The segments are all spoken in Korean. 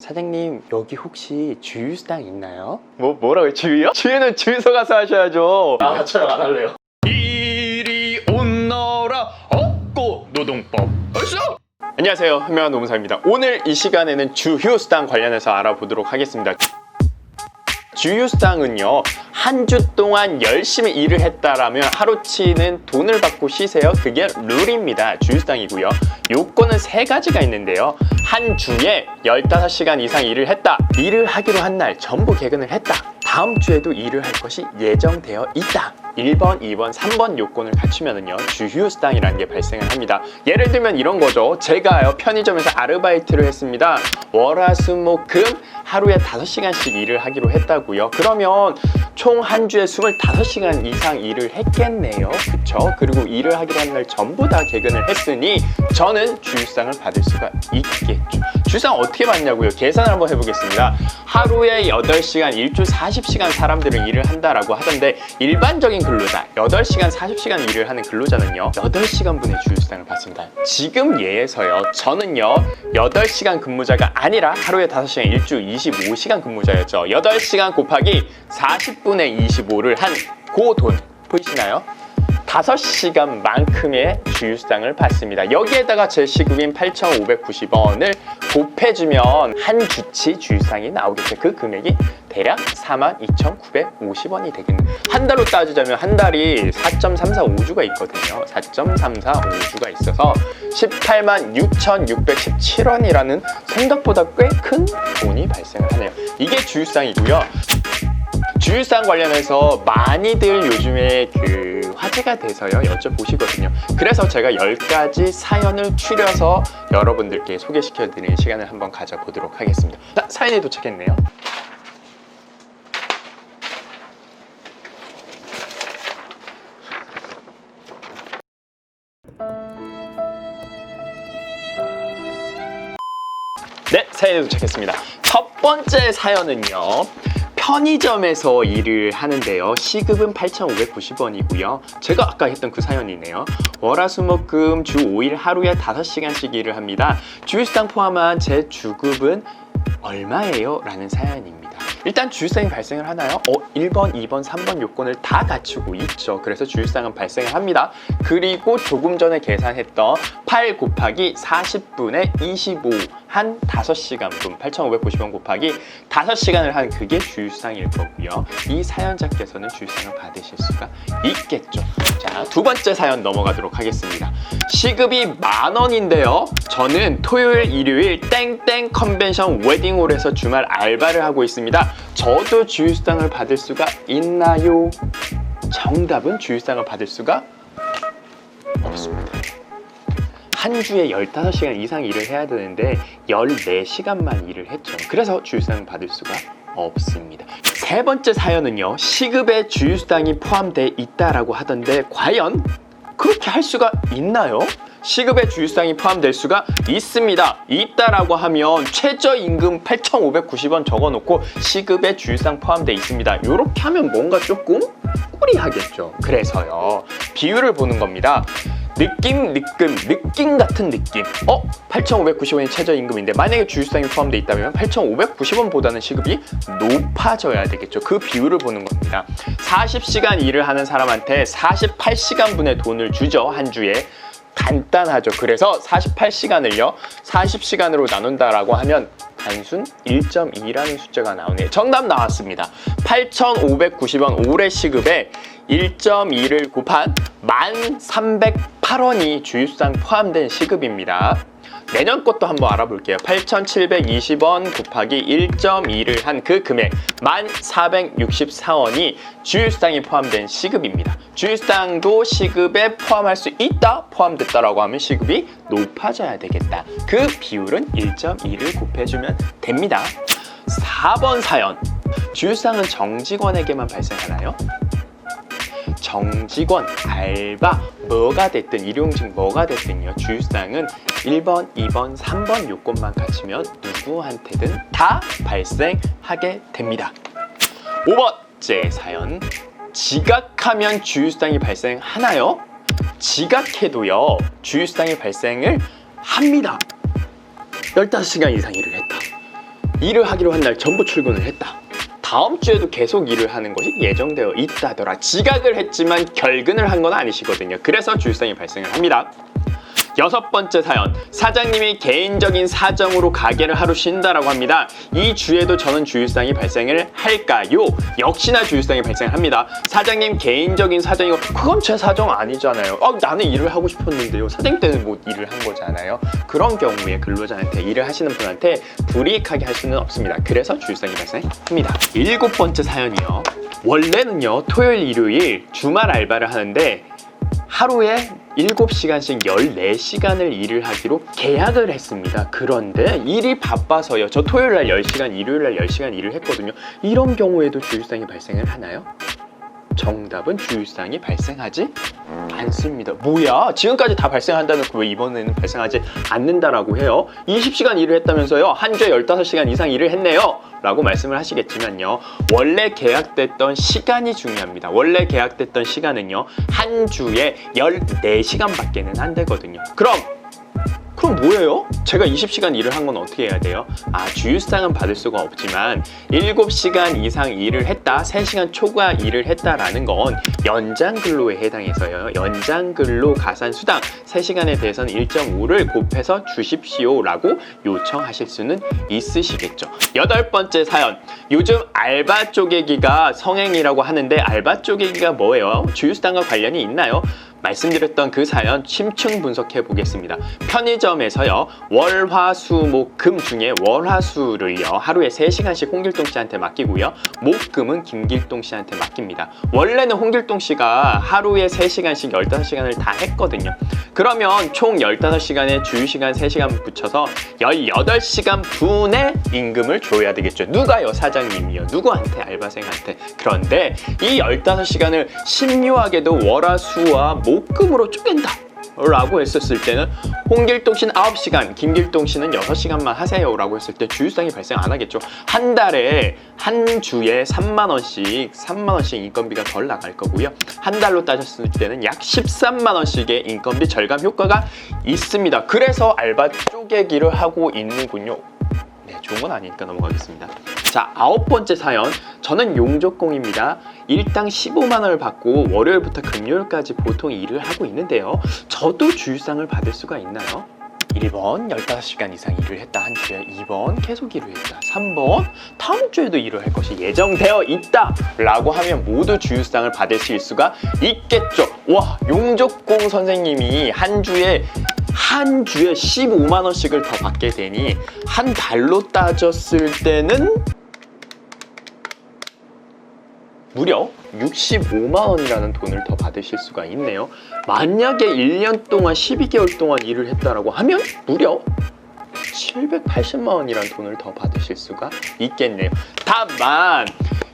사장님, 여기 혹시 주유수당 있나요? 뭐라고요? 주유요? 주유는 주유소 가서 하셔야죠. 촬영 안 할래요. 이리 온너라 없고 노동법 벌써? 안녕하세요, 현명한 노무사입니다. 오늘 이 시간에는 주휴수당 관련해서 알아보도록 하겠습니다. 주휴수당은요, 한 주 동안 열심히 일을 했다라면 하루치는 돈을 받고 쉬세요. 그게 룰입니다. 주휴수당이고요. 요건은 3가지가 있는데요. 한 주에 15시간 이상 일을 했다. 일을 하기로 한 날 전부 개근을 했다. 다음 주에도 일을 할 것이 예정되어 있다. 1번, 2번, 3번 요건을 갖추면은요, 주휴수당이라는 게 발생을 합니다. 예를 들면 이런 거죠. 제가요, 편의점에서 아르바이트를 했습니다. 월화수목금 하루에 5시간씩 일을 하기로 했다고요. 그러면 총 한 주에 25시간 이상 일을 했겠네요. 그쵸? 그리고 일을 하기로 한 날 전부 다 개근을 했으니 저는 주휴수당을 받을 수가 있겠죠. 주휴수당 어떻게 받냐고요? 계산을 한번 해보겠습니다. 하루에 8시간, 일주 40시간 사람들은 일을 한다라고 하던데, 일반적인 근로자, 8시간, 40시간 일을 하는 근로자는요, 8시간분의 주휴수당을 받습니다. 지금 예에서요, 저는요, 8시간 근무자가 아니라 하루에 5시간, 일주 25시간 근무자였죠. 8시간 곱하기 40분의 25를 한 그 돈 보이시나요? 5시간만큼의 주휴수당을 받습니다. 여기에다가 제 시급인 8,590원을 곱해주면 한 주치 주휴수당이 나오겠죠. 그 금액이 대략 42,950원이 되겠네요. 한 달로 따지자면 한 달이 4.345주가 있거든요. 4.345주가 있어서 186,617원이라는 생각보다 꽤 큰 돈이 발생을 하네요. 이게 주휴수당이고요. 주휴수당 관련해서 많이들 요즘에 화제가 돼서요, 여쭤보시거든요. 그래서 제가 10가지 사연을 추려서 여러분들께 소개시켜드리는 시간을 한번 가져보도록 하겠습니다. 자, 사연이 도착했네요. 네, 사연이 도착했습니다. 첫 번째 사연은요, 편의점에서 일을 하는데요, 시급은 8,590원이고요 제가 아까 했던 그 사연이네요. 월화수목금 주 5일 하루에 5시간씩 일을 합니다. 주휴수당 포함한 제 주급은 얼마예요? 라는 사연입니다. 일단 주휴수당이 발생을 하나요? 1번, 2번, 3번 요건을 다 갖추고 있죠. 그래서 주휴수당은 발생을 합니다. 그리고 조금 전에 계산했던 8 곱하기 40분의 25 한 5시간분, 8,590원 곱하기 5시간을 한 그게 주휴수당일 거고요. 이 사연자께서는 주휴수당을 받으실 수가 있겠죠. 자, 두 번째 사연 넘어가도록 하겠습니다. 시급이 10,000원인데요. 저는 토요일, 일요일 땡땡 컨벤션 웨딩홀에서 주말 알바를 하고 있습니다. 저도 주휴수당을 받을 수가 있나요? 정답은 주휴수당을 받을 수가 없습니다. 한 주에 15시간 이상 일을 해야 되는데 14시간만 일을 했죠. 그래서 주휴수당을 받을 수가 없습니다. 세 번째 사연은요, 시급에 주휴수당이 포함되어 있다라고 하던데 과연 그렇게 할 수가 있나요? 시급에 주휴수당이 포함될 수가 있습니다. 있다라고 하면 최저임금 8,590원 적어놓고 시급에 주휴수당 포함되어 있습니다. 이렇게 하면 뭔가 조금 꾸리하겠죠. 그래서요, 비율을 보는 겁니다. 느낌 같은 느낌. 8,590원이 최저임금인데 만약에 주휴수당이 포함되어 있다면 8,590원보다는 시급이 높아져야 되겠죠. 그 비율을 보는 겁니다. 40시간 일을 하는 사람한테 48시간분의 돈을 주죠, 한 주에. 간단하죠. 그래서 48시간을요 40시간으로 나눈다라고 하면 단순 1.2라는 숫자가 나오네요. 정답 나왔습니다. 8,590원 올해 시급에 1.2를 곱한 1,308원이 주휴수당 포함된 시급입니다. 내년 것도 한번 알아볼게요. 8,720원 곱하기 1.2를 한 그 금액 1,464원이 주휴수당이 포함된 시급입니다. 주휴수당도 시급에 포함할 수 있다, 포함됐다라고 하면 시급이 높아져야 되겠다. 그 비율은 1.2를 곱해주면 됩니다. 4번 사연. 주휴수당은 정직원에게만 발생하나요? 정직원, 알바, 뭐가 됐든, 일용직 뭐가 됐든요, 주휴수당은 1번, 2번, 3번 요건만 갖추면 누구한테든 다 발생하게 됩니다. 5번째 사연. 지각하면 주휴수당이 발생하나요? 지각해도요, 주휴수당이 발생을 합니다. 15시간 이상 일을 했다. 일을 하기로 한 날 전부 출근을 했다. 다음 주에도 계속 일을 하는 것이 예정되어 있다더라. 지각을 했지만 결근을 한 건 아니시거든요. 그래서 주유상이 발생을 합니다. 6번째 사연, 사장님이 개인적인 사정으로 가게를 하루 쉰다라고 합니다. 이 주에도 저는 주유상이 발생을 할까요? 역시나 주유상이 발생합니다. 사장님 개인적인 사정이고 그건 제 사정 아니잖아요. 나는 일을 하고 싶었는데요. 사장님 때는 뭐 일을 한 거잖아요. 그런 경우에 근로자한테 일을 하시는 분한테 불이익하게 할 수는 없습니다. 그래서 주유상이 발생합니다. 7번째 사연이요. 원래는요 토요일 일요일 주말 알바를 하는데 하루에 7시간씩 14시간을 일을 하기로 계약을 했습니다. 그런데 일이 바빠서요. 저 토요일날 10시간, 일요일날 10시간 일을 했거든요. 이런 경우에도 주유상이 발생을 하나요? 정답은 주유상이 발생하지 않습니다. 뭐야? 지금까지 다 발생한다는 거 왜 이번에는 발생하지 않는다라고 해요? 20시간 일을 했다면서요? 한 주에 15시간 이상 일을 했네요. 라고 말씀을 하시겠지만요. 원래 계약됐던 시간이 중요합니다. 원래 계약됐던 시간은요. 한 주에 14시간 밖에는 안 되거든요. 그럼 뭐예요? 제가 20시간 일을 한 건 어떻게 해야 돼요? 주유상은 받을 수가 없지만 7시간 이상 일을 했다, 3시간 초과 일을 했다라는 건 연장근로에 해당해서요. 연장근로 가산수당 3시간에 대해서는 1.5를 곱해서 주십시오라고 요청하실 수는 있으시겠죠. 8번째 사연, 요즘 알바 쪼개기가 성행이라고 하는데 알바 쪼개기가 뭐예요? 주유수당과 관련이 있나요? 말씀드렸던 그 사연 심층 분석해 보겠습니다. 편의점에서요 월, 화, 수, 목, 금 중에 월, 화, 수를요 하루에 3시간씩 홍길동 씨한테 맡기고요 목, 금은 김길동 씨한테 맡깁니다. 원래는 홍길동 씨가 하루에 3시간씩 15시간을 다 했거든요. 그러면 총 15시간에 주유시간 3시간 붙여서 18시간 분의 임금을 줘야 되겠죠. 누가요? 사장님이요. 누구한테? 알바생한테. 그런데 이 15시간을 신묘하게도 월, 화, 수와 목금으로 쪼갠다 라고 했었을 때는 홍길동 씨는 9시간, 김길동 씨는 6시간만 하세요 라고 했을 때 주유상이 발생 안 하겠죠. 한 달에 한 주에 3만원씩 인건비가 덜 나갈 거고요. 한 달로 따졌을 때는 약 13만원씩의 인건비 절감 효과가 있습니다. 그래서 알바 쪼개기를 하고 있는군요. 네, 좋은 건 아니니까 넘어가겠습니다. 자, 9번째 사연. 저는 용접공입니다. 일당 15만원을 받고 월요일부터 금요일까지 보통 일을 하고 있는데요. 저도 주유상을 받을 수가 있나요? 1번 15시간 이상 일을 했다 한 주에. 2번 계속 일을 했다. 3번 다음 주에도 일을 할 것이 예정되어 있다 라고 하면 모두 주유상을 받을 수가 있겠죠. 와, 용접공 선생님이 한 주에 15만원씩을 더 받게 되니 한 달로 따졌을 때는 무려 65만원이라는 돈을 더 받으실 수가 있네요. 만약에 1년 동안 12개월 동안 일을 했다라고 하면 무려 780만원이라는 돈을 더 받으실 수가 있겠네요. 다만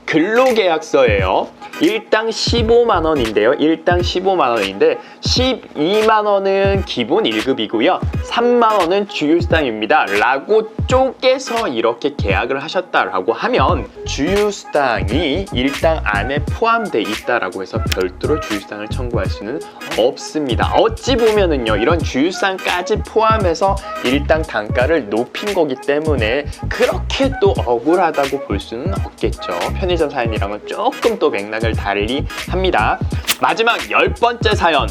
근로계약서예요. 일당 15만원인데요. 일당 15만원인데 12만원은 기본 1급이고요. 3만원은 주유수당입니다. 라고 쪼개서 이렇게 계약을 하셨다라고 하면 주유수당이 일당 안에 포함되어 있다라고 해서 별도로 주유수당을 청구할 수는 없습니다. 어찌 보면은요, 이런 주유수당까지 포함해서 일당 단가를 높인 거기 때문에 그렇게 또 억울하다고 볼 수는 없겠죠. 편의점 사연이랑은 조금 또 맥락을 달리 합니다. 마지막 10번째 사연.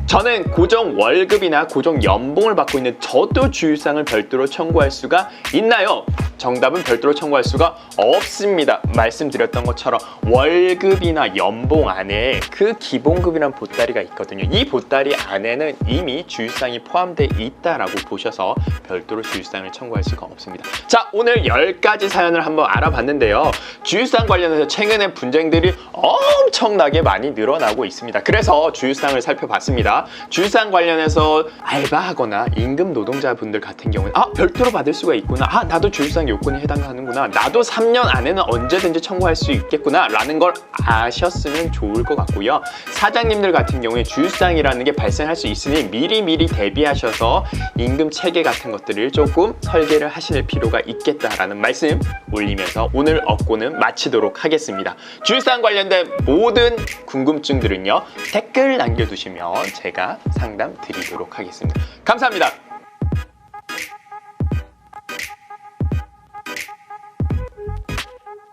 저는 고정 월급이나 고정 연봉을 받고 있는 저도 주유상을 별도로 청구할 수가 있나요? 정답은 별도로 청구할 수가 없습니다. 말씀드렸던 것처럼 월급이나 연봉 안에 그 기본급이란 보따리가 있거든요. 이 보따리 안에는 이미 주유상이 포함되어 있다라고 보셔서 별도로 주유상을 청구할 수가 없습니다. 자, 오늘 10가지 사연을 한번 알아봤는데요. 주유상 관련해서 최근에 분쟁들이 엄청나게 많이 늘어나고 있습니다. 그래서 주유상을 살펴봤습니다. 주유상 관련해서 알바하거나 임금 노동자분들 같은 경우는 별도로 받을 수가 있구나. 나도 주유상 요건에 해당하는구나. 나도 3년 안에는 언제든지 청구할 수 있겠구나 라는 걸 아셨으면 좋을 것 같고요. 사장님들 같은 경우에 주유상이라는 게 발생할 수 있으니 미리 대비하셔서 임금 체계 같은 것들을 조금 설계를 하실 필요가 있겠다라는 말씀 올리면서 오늘 업고는 마치도록 하겠습니다. 주유상 관련된 모든 궁금증들은요 댓글 남겨두시면 제가 상담 드리도록 하겠습니다. 감사합니다.